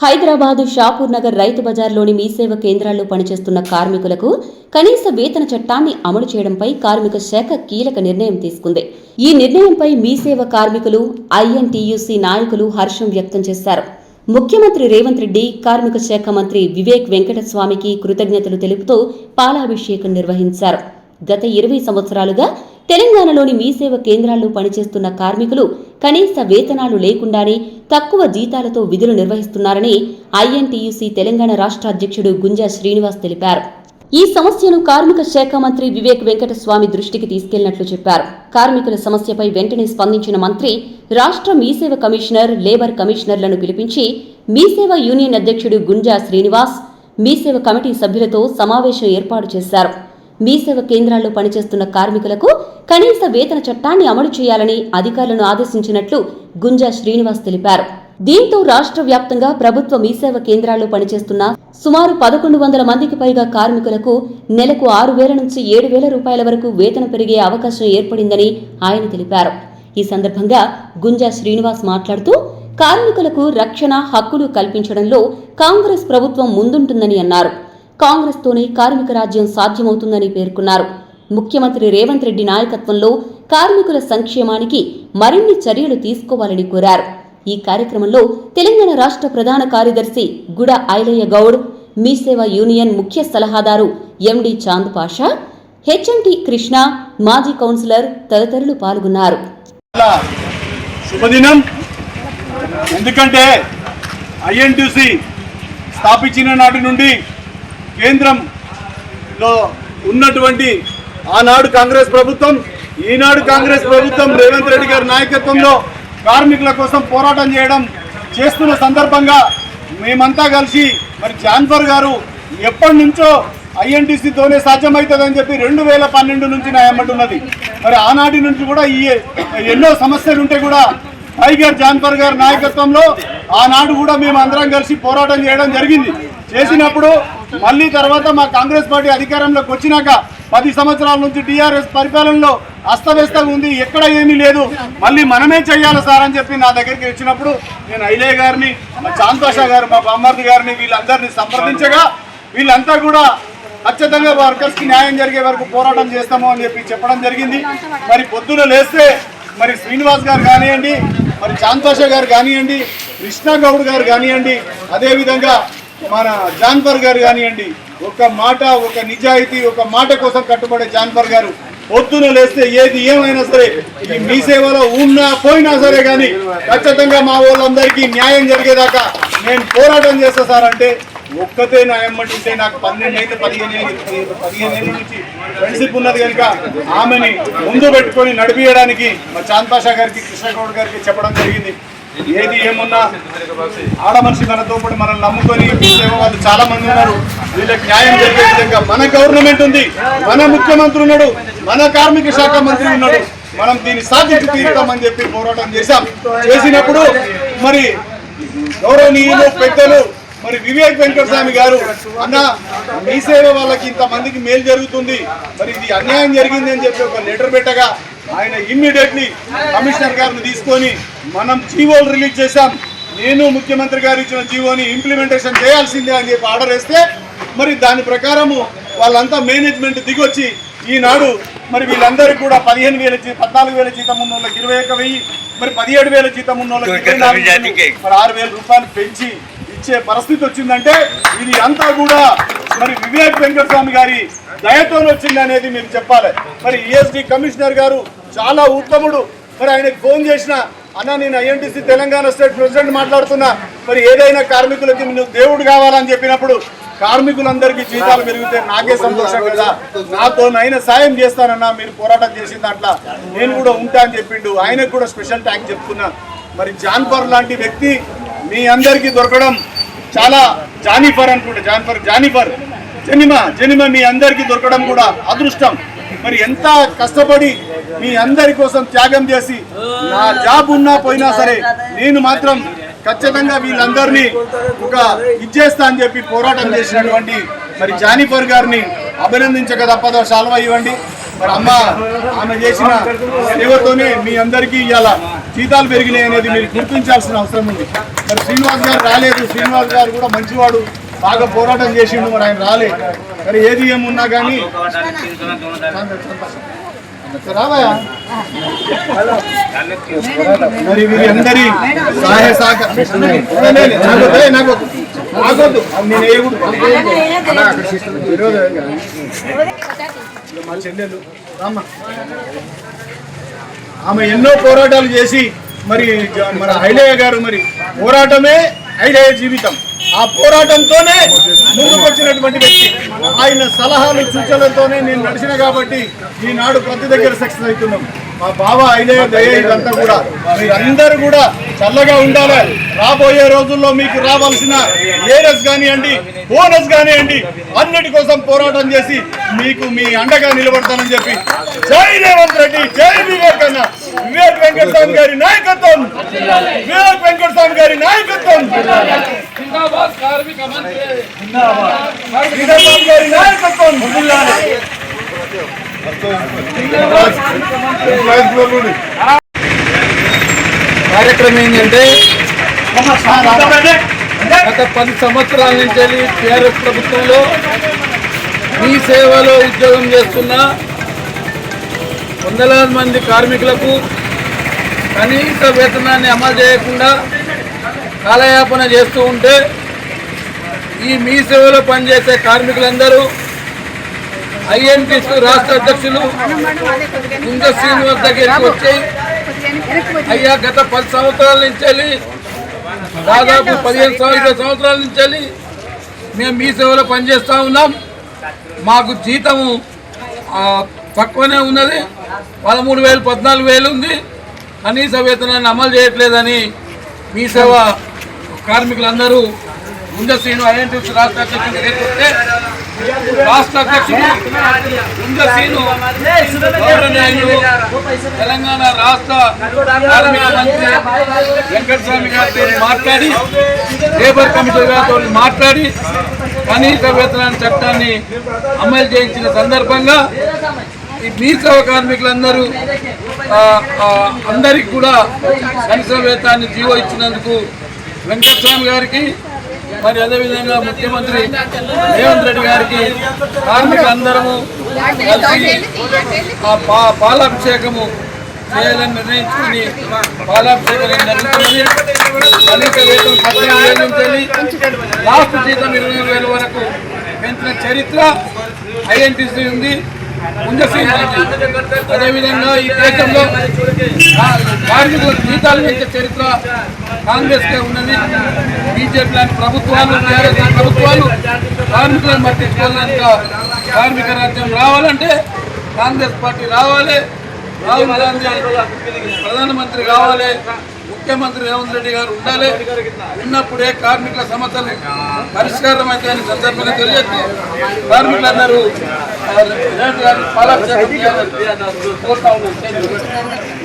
హైదరాబాదు షాపూర్ నగర్ రైతు బజార్లోని మీసేవ కేంద్రాల్లో పనిచేస్తున్న కార్మికులకు కనీస వేతన చట్టాన్ని అమలు చేయడంపై కార్మిక శాఖ కీలక నిర్ణయం తీసుకుంది. ఈ నిర్ణయంపై మీసేవ కార్మికులు, ఐఎన్టీయూసీ నాయకులు హర్షం వ్యక్తం చేశారు. ముఖ్యమంత్రి రేవంత్ రెడ్డి, కార్మిక శాఖ మంత్రి వివేక్ వెంకటస్వామికి కృతజ్ఞతలు తెలుపుతూ పాలాభిషేకం నిర్వహించారు. గత 20 సంవత్సరాలుగా తెలంగాణలోని మీసేవ కేంద్రాల్లో పనిచేస్తున్న కార్మికులు కనీస వేతనాలు లేకుండానే తక్కువ జీతాలతో విధులు నిర్వహిస్తున్నారని ఐఎన్టీయూసీ తెలంగాణ రాష్ట్ర అధ్యక్షుడు గుంజా శ్రీనివాస్ తెలిపారు. ఈ సమస్యను కార్మిక శాఖ మంత్రి వివేక్ వెంకటస్వామి దృష్టికి తీసుకెళ్లినట్లు చెప్పారు. కార్మికుల సమస్యపై వెంటనే స్పందించిన మంత్రి రాష్ట్ర మీసేవ కమిషనర్, లేబర్ కమిషనర్లను పిలిపించి మీసేవ యూనియన్ అధ్యక్షుడు గుంజా శ్రీనివాస్, మీసేవ కమిటీ సభ్యులతో సమావేశం ఏర్పాటు చేశారు. మీసేవ కేంద్రాల్లో పనిచేస్తున్న కార్మికులకు కనీస వేతన చట్టాన్ని అమలు చేయాలని అధికారులను ఆదేశించినట్లు గుంజా శ్రీనివాస్ తెలిపారు. దీంతో రాష్ట్ర వ్యాప్తంగా ప్రభుత్వ మీసేవ కేంద్రాల్లో పనిచేస్తున్న సుమారు 1100 మందికి పైగా కార్మికులకు నెలకు 6,000 నుంచి 7,000 రూపాయల వరకు వేతనం పెరిగే అవకాశం ఏర్పడిందని ఆయన తెలిపారు. ఈ సందర్భంగా గుంజా శ్రీనివాస్ మాట్లాడుతూ కార్మికులకు రక్షణ, హక్కులు కల్పించడంలో కాంగ్రెస్ ప్రభుత్వం ముందుంటుందని అన్నారు. కాంగ్రెస్తోనే కార్మిక రాజ్యం సాధ్యమవుతుందని పేర్కొన్నారు. ముఖ్యమంత్రి రేవంత్ రెడ్డి నాయకత్వంలో కార్మికుల సంక్షేమానికి మరిన్ని చర్యలు తీసుకోవాలని కోరారు. ఈ కార్యక్రమంలో తెలంగాణ రాష్ట్ర ప్రధాన కార్యదర్శి గుడ ఐలయ్య గౌడ్, మీసేవ యూనియన్ ముఖ్య సలహాదారు ఎండి చాంద్ పాషా, హెచ్ఎంటి కృష్ణ, మాజీ కౌన్సిలర్ తదితరులు పాల్గొన్నారు. శుభదినం. ఎందుకంటే ఐఎన్టీయూసీ స్థాపించిన నాటి నుండి కేంద్రంలో ఉన్నటువంటి ఆనాడు కాంగ్రెస్ ప్రభుత్వం, ఈనాడు కాంగ్రెస్ ప్రభుత్వం రేవంత్ రెడ్డి గారి నాయకత్వంలో కార్మికుల కోసం పోరాటం చేస్తున్న సందర్భంగా మేమంతా కలిసి మరి జాన్ఫర్ గారు ఎప్పటి నుంచో ఐఎన్టీసీతోనే సాధ్యమవుతుందని చెప్పి 2012 నుంచి నా ఎమ్మటున్నది. మరి ఆనాటి నుంచి కూడా ఈ ఎన్నో సమస్యలు ఉంటే కూడా టైగర్ జాన్ఫర్ గారి నాయకత్వంలో ఆనాడు కూడా మేము అందరం కలిసి పోరాటం చేయడం జరిగింది. చేసినప్పుడు మళ్ళీ తర్వాత మా కాంగ్రెస్ పార్టీ అధికారంలోకి వచ్చినాక 10 సంవత్సరాల నుంచి టీఆర్ఎస్ పరిపాలనలో అస్తవ్యస్తంగా ఉంది, ఎక్కడ ఏమీ లేదు, మళ్ళీ మనమే చెయ్యాలి సార్ అని చెప్పి నా దగ్గరికి వచ్చినప్పుడు నేను ఐలే గారిని, మా చాంద్ పాషా గారు, మా బామ్మర్ది గారిని వీళ్ళందరినీ సంప్రదించగా వీళ్ళంతా కూడా ఖచ్చితంగా వర్కర్స్కి న్యాయం జరిగే వరకు పోరాటం చేస్తాము అని చెప్పి చెప్పడం జరిగింది. మరి పొద్దున లేస్తే మరి శ్రీనివాస్ గారు కానివ్వండి, మరి చాంద్ పాషా గారు కానివ్వండి, కృష్ణ గౌడ్ గారు కానివ్వండి, అదేవిధంగా మన జాన్ఫర్ గారు కానివ్వండి, ఒక మాట, ఒక నిజాయితీ, ఒక మాట కోసం కట్టుబడే జాన్ఫర్ గారు పొద్దున లేస్తే ఏది ఏమైనా సరే ఈ మీ సేవలో ఉన్నా పోయినా సరే కానీ ఖచ్చితంగా మా వాళ్ళందరికీ న్యాయం జరిగేదాకా నేను పోరాటం చేస్తా సార్ అంటే ఒక్కతే నా ఎమ్మంటుంటే నాకు 15 ఏళ్ళ నుంచి ఫ్రెండ్షిప్ ఉన్నది కనుక ఆమెని ముందు పెట్టుకొని నడిపియడానికి మా చాంద్ పాషా గారికి, కృష్ణగౌడ్ గారికి చెప్పడం జరిగింది. ఏది ఏమున్నా ఆడ మనిషి మనతో పాటు మనల్ని నమ్ముకొని సేవ వాళ్ళు చాలా మంది ఉన్నారు, వీళ్ళకి న్యాయం జరిగే విధంగా మన గవర్నమెంట్ ఉంది, మన ముఖ్యమంత్రి ఉన్నాడు, మన కార్మిక శాఖ మంత్రి ఉన్నాడు, మనం దీన్ని సాధించి తీరుతామని చెప్పి పోరాటం చేసినప్పుడు మరి గౌరవనీయులు పెద్దలు మరి వివేక్ వెంకటస్వామి గారు అన్న మీ సేవ వాళ్ళకి ఇంతమందికి మేలు జరుగుతుంది, మరి ఇది అన్యాయం జరిగింది అని చెప్పి ఒక లెటర్ పెట్టగా ఆయన ఇమ్మీడియట్లీ కమిషనర్ గారిని తీసుకొని మనం జీవోలు రిలీజ్ చేశాం. నేను ముఖ్యమంత్రి గారు ఇచ్చిన జీవోని ఇంప్లిమెంటేషన్ చేయాల్సిందే అని చెప్పి ఆర్డర్ వేస్తే మరి దాని ప్రకారము వాళ్ళంతా మేనేజ్మెంట్ దిగొచ్చి ఈనాడు మరి వీళ్ళందరికీ కూడా 15,000 14,000 జీతం ఉన్న వాళ్ళకి 21,000, మరి 17,000 జీతం ఉన్న వాళ్ళకి 24,000, మరి 6,000 రూపాయలు పెంచి ఇచ్చే పరిస్థితి వచ్చిందంటే ఇది అంతా కూడా మరి వివేక్ వెంకటస్వామి గారి దయతో వచ్చింది అనేది మీరు చెప్పాలి. మరి ఈఎస్డి కమిషనర్ గారు చాలా ఉత్తముడు. మరి ఆయనకు ఫోన్ చేసిన అన్న నేను ఐఎన్టీసీ తెలంగాణ స్టేట్ ప్రెసిడెంట్ మాట్లాడుతున్నా, మరి ఏదైనా కార్మికులకి నువ్వు దేవుడు కావాలని చెప్పినప్పుడు కార్మికులందరికీ జీతాలు పెరిగితే నాకే సంతోషం కదా, నాతోనైనా సాయం చేస్తానన్నా, మీరు పోరాటం చేసిన దాంట్లో నేను కూడా ఉంటా అని చెప్పిండు. ఆయనకు కూడా స్పెషల్ థ్యాంక్స్ చెప్తున్నా. మరి జాన్ఫర్ లాంటి వ్యక్తి మీ అందరికీ దొరకడం చాలా జానిఫర్ జనిమ మీ అందరికీ దొరకడం కూడా అదృష్టం. మరి ఎంత కష్టపడి మీ అందరి కోసం త్యాగం చేసి నా జాబ్ ఉన్నా పోయినా సరే నేను మాత్రం ఖచ్చితంగా వీళ్ళందరినీ ఒక ఇచ్చేస్తా అని చెప్పి పోరాటం చేసినటువంటి మరి జానిఫర్ గారిని అభినందించక తప్పదో శాలువా ఇవ్వండి. మరి ఆమె చేసిన సేవతోనే మీ అందరికీ ఇవాళ జీతాలు పెరిగినాయి అనేది మీరు గుర్తించాల్సిన అవసరం ఉంది. మరి శ్రీనివాస్ గారు రాలేదు. శ్రీనివాస్ గారు కూడా మంచివాడు, బాగా పోరాటం చేసిండు, మరి ఆయన రాలేదు. మరి ఏది ఏమున్నా కానీ రావయా మరి వీరందరి సహాయ సహకారం నాకొద్దు, నేను మా చెల్లెలు రామ్మా, ఆమె ఎన్నో పోరాటాలు చేసి మరి మన ఐలయ్య గారు మరి పోరాటమే ఐలయ్య జీవితం. ఆ పోరాటంతోనే ముందుకు వచ్చినటువంటి వ్యక్తి. ఆయన సలహాలు సూచనలతోనే నేను నడిచిన కాబట్టి ఈనాడు ప్రతి దగ్గర సక్సెస్ అవుతున్నాం. మా బావ ఐలయ్య దయ ఇదంతా కూడా. మీరందరూ కూడా చల్లగా ఉండాలి. రాబోయే రోజుల్లో మీకు రావాల్సిన ఏరస్ కానివ్వండి, బోనస్ కానివ్వండి, అన్నిటి కోసం పోరాటం చేసి మీకు మీ అండగా నిలబడతానని చెప్పి జై రేవంత్ రెడ్డి, జై వివేక్ అన్న, వివేక్ వెంకటస్వామి గారి నాయకత్వం, వివేక్ వెంకటస్వామి గారి నాయకత్వం, గారి నాయకత్వం. కార్యక్రమం ఏంటంటే గత 10 సంవత్సరాల నుంచి టీఆర్ఎస్ ప్రభుత్వంలో మీ సేవలో ఉద్యోగం చేస్తున్న వందలాది మంది కార్మికులకు కనీస వేతనాన్ని అమలు చేయకుండా కాలయాపన చేస్తూ ఉంటే ఈ మీ సేవలో పనిచేసే కార్మికులందరూ ఐఎన్టీసీ రాష్ట్ర అధ్యక్షులు కుంజ శ్రీనివాస్ దగ్గరికి వచ్చి, అయ్యా గత 10 సంవత్సరాల నుంచి దాదాపు 15 సంవత్సరాల నుంచి మేము మీ సేవలో పనిచేస్తూ ఉన్నాం. మాకు జీతము తక్కువనే ఉన్నది, 13,000 14,000 ఉంది. కనీస వేతనాన్ని అమలు చేయట్లేదని మీ సేవ కార్మికులందరూ కుంజ శ్రీను ఐఎన్టీసీ రాష్ట్ర అధ్యక్షుడు దగ్గరికి వస్తే, రాష్ట్ర అధ్యక్షుడు కుంజ శ్రీను గౌరవనీయులు తెలంగాణ రాష్ట్ర కార్మిక మంత్రి వెంకటస్వామి గారితో మాట్లాడి, లేబర్ కమిషనర్ గారితో మాట్లాడి కనీస వేతన చట్టాన్ని అమలు చేయించిన సందర్భంగా ఈ మీ సేవ కార్మికులందరూ అందరికి కూడా కనీస వేతనాన్ని జీవో ఇచ్చినందుకు వెంకటస్వామి గారికి, మరి అదేవిధంగా ముఖ్యమంత్రి రేవంత్ రెడ్డి గారికి కార్మికులందరము కలిసి పాలాభిషేకము చేయాలని నిర్ణయించుకుని పాలాభిషేకం జరుగుతున్నది. కనీస వేతనం 15,000 నుంచి లాస్ట్ జీతం 20,000 వరకు పెంచిన చరిత్ర ఐఎన్టీసీ ఉంది, కుంజ శ్రీను. అదేవిధంగా ఈ దేశంలో కార్మికుల జీతాలు పెంచే చరిత్ర కాంగ్రెస్కే ఉన్నది. బీజేపీ లాంటి ప్రభుత్వాలు, టీఆర్ఎస్ ప్రభుత్వాలు కార్మికులను పట్టించుకోవాలంట. కార్మిక రాజ్యం రావాలంటే కాంగ్రెస్ పార్టీ రావాలి, రాహుల్ గాంధీ ప్రధానమంత్రి కావాలి, ముఖ్యమంత్రి రేవంత్ రెడ్డి గారు ఉండాలి. ఉన్నప్పుడే కార్మికుల సమస్యలు పరిష్కారం అయితే సందర్భంగా తెలియజేస్తూ కార్మికులందరూ పాలాభిషేకం కోరుతా ఉన్నారు.